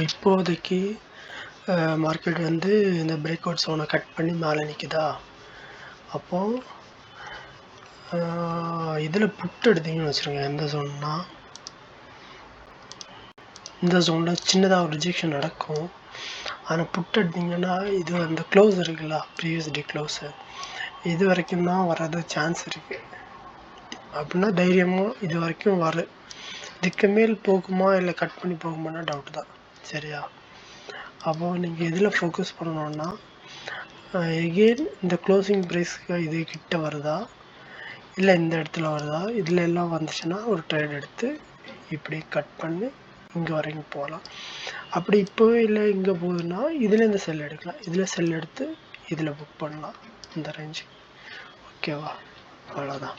இப்போதைக்கு மார்க்கெட் வந்து இந்த பிரேக் அவுட் ஸோனை கட் பண்ணி மேலே நிற்குதா. அப்போது இதில் புட் எடுத்தீங்கன்னு வச்சுருங்க. எந்த ஜோன்னா இந்த ஜோனில் சின்னதாக ஒரு ரிஜெக்ஷன் நடக்கும். ஆனால் புட் எடுத்திங்கன்னா இது அந்த க்ளோஸ் இருக்குல்ல, ப்ரீவியஸ் டே க்ளோஸு, இது வரைக்கும் தான் வர்றது சான்ஸ் இருக்குது. அப்படின்னா தைரியமாக இது வரைக்கும் வரும். இதுக்கு மேல் போகுமா இல்லை கட் பண்ணி போகுமானா டவுட் தான். சரியா? அப்போது நீங்கள் எதில் ஃபோக்கஸ் பண்ணணுன்னா, எகெயின் இந்த க்ளோசிங் ப்ரைஸ்க்கு இது கிட்ட வருதா இல்லை இந்த இடத்துல வருதா, இதில் எல்லாம் வந்துச்சுன்னா ஒரு ட்ரேட் எடுத்து இப்படி கட் பண்ணி இங்கே வரைக்கும் போகலாம். அப்படி இப்போவே இல்லை இங்கே போகுதுன்னா இதில் இந்த செல் எடுக்கலாம். இதில் செல் எடுத்து இதில் புக் பண்ணலாம் இந்த ரேஞ்சு. ஓகேவா? அவ்வளோதான்.